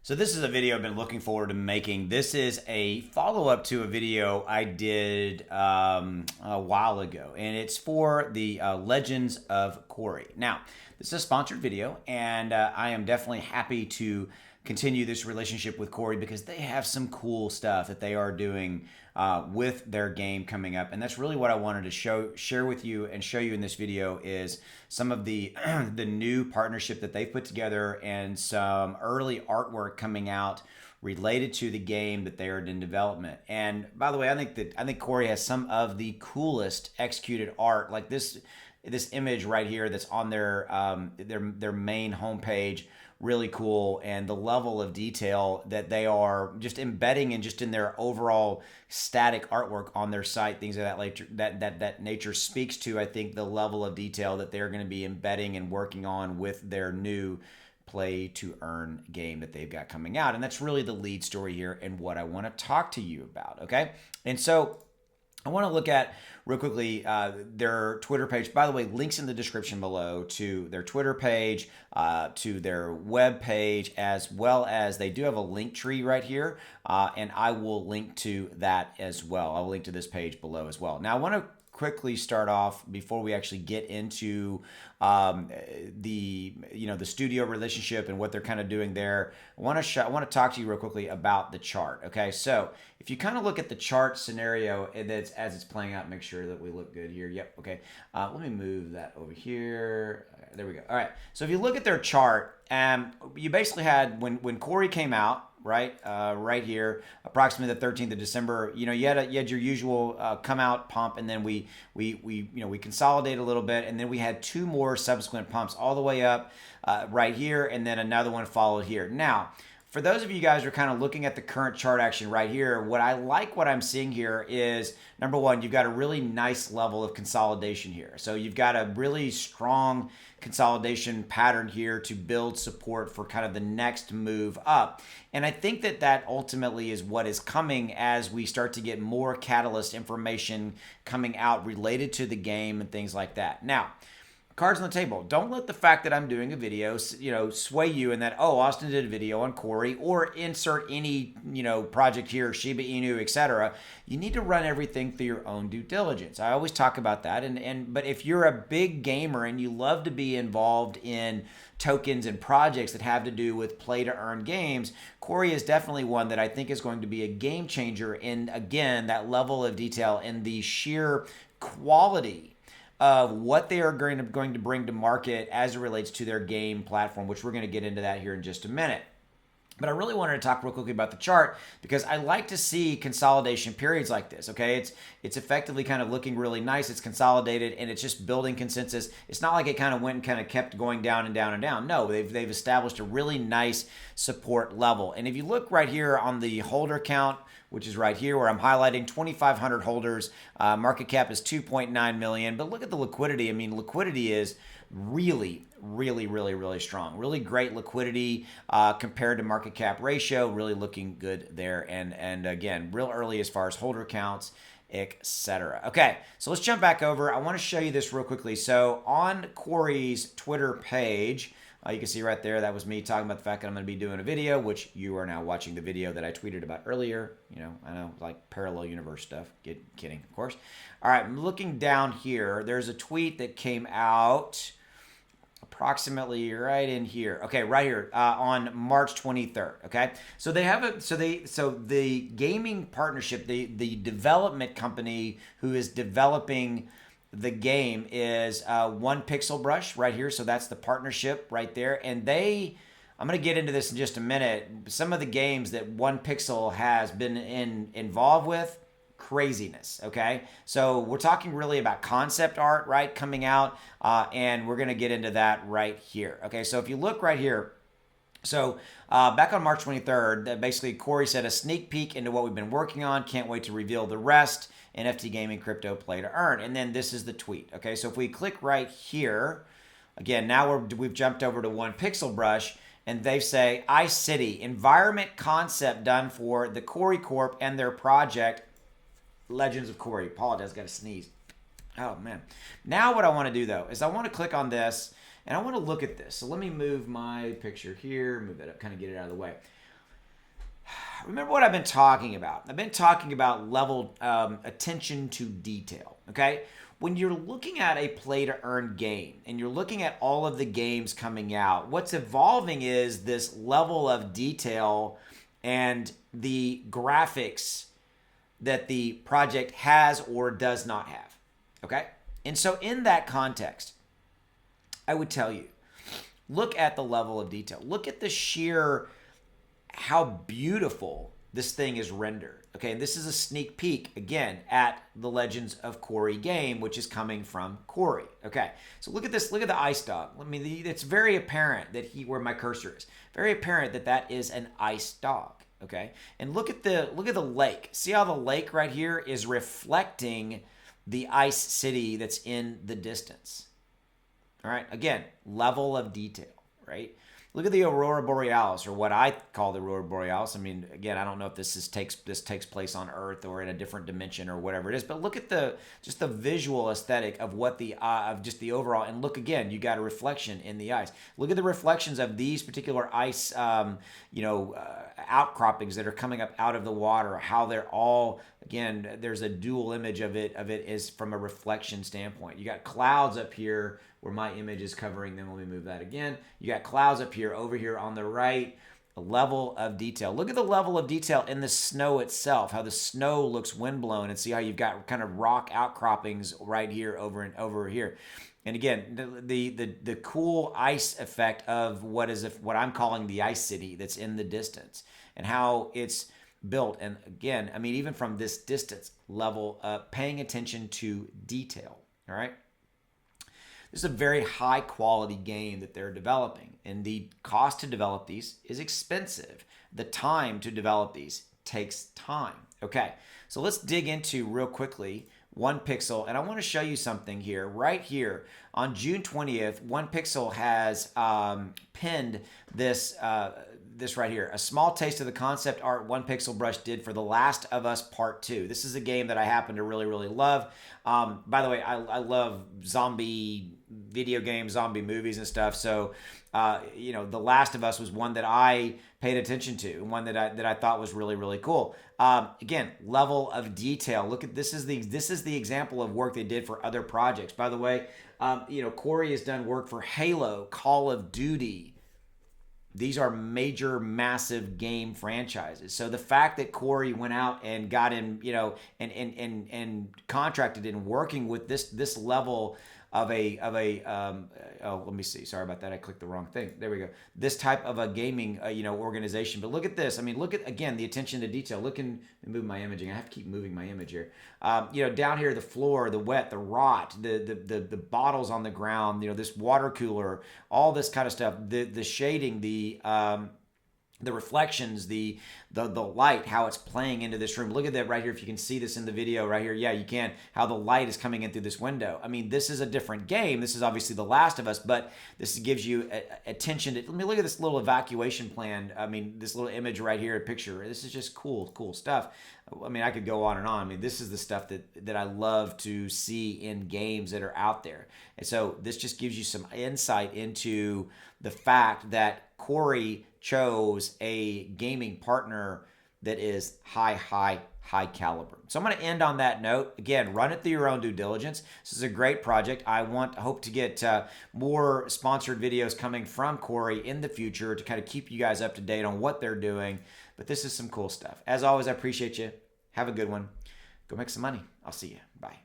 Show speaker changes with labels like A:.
A: So this is a video I've been looking forward to making. This is a follow-up to a video I did a while ago, and it's for the Legends of Corey. Now, this is a sponsored video, and I am definitely happy to continue this relationship with Corey because they have some cool stuff that they are doing with their game coming up, and that's really what I wanted to share with you and show you in this video is some of the the new partnership that they've put together and some early artwork coming out related to the game that they are in development. And by the way, I think Corey has some of the coolest executed art, like this image right here that's on their main homepage. Really cool, and the level of detail that they are just embedding and just in their overall static artwork on their site, things of that nature, that nature speaks to, I think, the level of detail that they're going to be embedding and working on with their new play to earn game that they've got coming out. And that's really the lead story here and what I want to talk to you about. Okay, and so I want to look at real quickly their Twitter page. By the way, links in the description below to their Twitter page, to their web page, as well as they do have a link tree right here, and I will link to that as well. I'll link to this page below as well. Now, I want to quickly start off before we actually get into the studio relationship and what they're kind of doing there. I want to talk to you real quickly about the chart. Okay, so if you kind of look at the chart scenario that's as it's playing out, make sure that we look good here. Yep. Okay. Let me move that over here. There we go. All right. So if you look at their chart, you basically had when Corey came out. Right here, approximately the 13th of December. You had your usual come out pump, and then we consolidate a little bit, and then we had two more subsequent pumps all the way up right here, and then another one followed here. Now, for those of you guys who are kind of looking at the current chart action right here, what I'm seeing here is, number one, you've got a really nice level of consolidation here. So you've got a really strong consolidation pattern here to build support for kind of the next move up. And I think that ultimately is what is coming as we start to get more catalyst information coming out related to the game and things like that. Now, cards on the table. Don't let the fact that I'm doing a video, sway you in that, oh, Austin did a video on Corey, or insert any, project here, Shiba Inu, etc. You need to run everything through your own due diligence. I always talk about that. But if you're a big gamer and you love to be involved in tokens and projects that have to do with play to earn games, Corey is definitely one that I think is going to be a game changer in, again, that level of detail and the sheer quality of what they are going to bring to market as it relates to their game platform, which we're going to get into that here in just a minute. But I really wanted to talk real quickly about the chart because I like to see consolidation periods like this, okay? It's effectively kind of looking really nice. It's consolidated, and it's just building consensus. It's not like it kind of went and kind of kept going down and down and down. No, they've established a really nice support level. And if you look right here on the holder count, which is right here where I'm highlighting 2,500 holders, market cap is 2.9 million. But look at the liquidity. I mean, liquidity is really strong. Really great liquidity compared to market cap ratio. Really looking good there. And again, real early as far as holder counts, etc. Okay, so let's jump back over. I want to show you this real quickly. So on Corey's Twitter page, you can see right there, that was me talking about the fact that I'm going to be doing a video, which you are now watching the video that I tweeted about earlier. I know, like parallel universe stuff. Kidding, of course. All right, I'm looking down here. There's a tweet that came out approximately right in here. Okay, right here on March 23rd. Okay, so they have so the gaming partnership, the development company who is developing the game is One Pixel Brush right here. So that's the partnership right there. And I'm going to get into this in just a minute. Some of the games that One Pixel has been involved with, craziness. Okay. So we're talking really about concept art, right? Coming out. And we're going to get into that right here. Okay. So if you look right here, so back on March 23rd, that basically Corey said a sneak peek into what we've been working on. Can't wait to reveal the rest. NFT gaming, crypto, play to earn. And then this is the tweet. Okay, so if we click right here, again, now we've jumped over to One Pixel Brush, and they say, iCity, environment concept done for the Corey Corp and their project, Legends of Corey. Apologize, got to sneeze. Oh, man. Now what I want to do, though, is I want to click on this, and I want to look at this. So let me move my picture here, move that up, kind of get it out of the way. remember what I've been talking about. I've been talking about level attention to detail, okay? When you're looking at a play to earn game and you're looking at all of the games coming out, what's evolving is this level of detail and the graphics that the project has or does not have, okay? And so in that context, I would tell you, look at the level of detail. Look at the sheer, how beautiful this thing is rendered. Okay, and this is a sneak peek, again, at the Legends of Corey game, which is coming from Corey. Okay, so look at this. Look at the ice dog. I mean, it's very apparent that where my cursor is, very apparent that that is an ice dog. Okay, and look at the lake. See how the lake right here is reflecting the ice city that's in the distance. All right, again, level of detail, right? Look at the Aurora Borealis, or what I call the Aurora Borealis. I mean, again, I don't know if this takes place on Earth or in a different dimension or whatever it is, but look at just the visual aesthetic of what of just the overall. And look again, you got a reflection in the ice. Look at the reflections of these particular ice, outcroppings that are coming up out of the water. How they're all, again, there's a dual image of it. Is from a reflection standpoint. You got clouds up here where my image is covering them. Let me move that again. You got clouds up here, over here on the right, a level of detail. Look at the level of detail in the snow itself, how the snow looks windblown, and see how you've got kind of rock outcroppings right here, over here. And again, the cool ice effect of what I'm calling the ice city that's in the distance, and how it's built. And again, I mean, even from this distance level, paying attention to detail, all right? This is a very high quality game that they're developing, and the cost to develop these is expensive. The time to develop these takes time. Okay, so let's dig into real quickly 1Pixel, and I want to show you something here. Right here on June 20th, 1Pixel has pinned this this right here, a small taste of the concept art 1Pixel Brush did for The Last of Us Part 2. This is a game that I happen to really, really love. By the way, I love zombie video games, zombie movies and stuff. So, The Last of Us was one that I paid attention to, and one that I thought was really, really cool. Again, level of detail. Look at this is the example of work they did for other projects. By the way, Corey has done work for Halo, Call of Duty. These are major, massive game franchises. So the fact that Corey went out and got in, and contracted in working with this level of let me see. Sorry about that. I clicked the wrong thing. There we go. This type of a gaming, organization. But look at this. I mean, look at, again, the attention to detail. Look and move my imaging. I have to keep moving my image here. Down here, the floor, the wet, the rot, the bottles on the ground, this water cooler, all this kind of stuff, the shading, the reflections, the light, how it's playing into this room. Look at that right here. If you can see this in the video right here. Yeah, you can. How the light is coming in through this window. I mean, this is a different game. This is obviously The Last of Us, but this gives you attention to, let me look at this little evacuation plan. I mean, this little image right here, a picture. This is just cool stuff. I mean, I could go on and on. I mean, this is the stuff that I love to see in games that are out there. And so this just gives you some insight into the fact that Corey chose a gaming partner that is high caliber. So I'm going to end on that note. Again, run it through your own due diligence. This is a great project. I hope to get more sponsored videos coming from Corey in the future to kind of keep you guys up to date on what they're doing. But this is some cool stuff. As always, I appreciate you. Have a good one. Go make some money. I'll see you. Bye.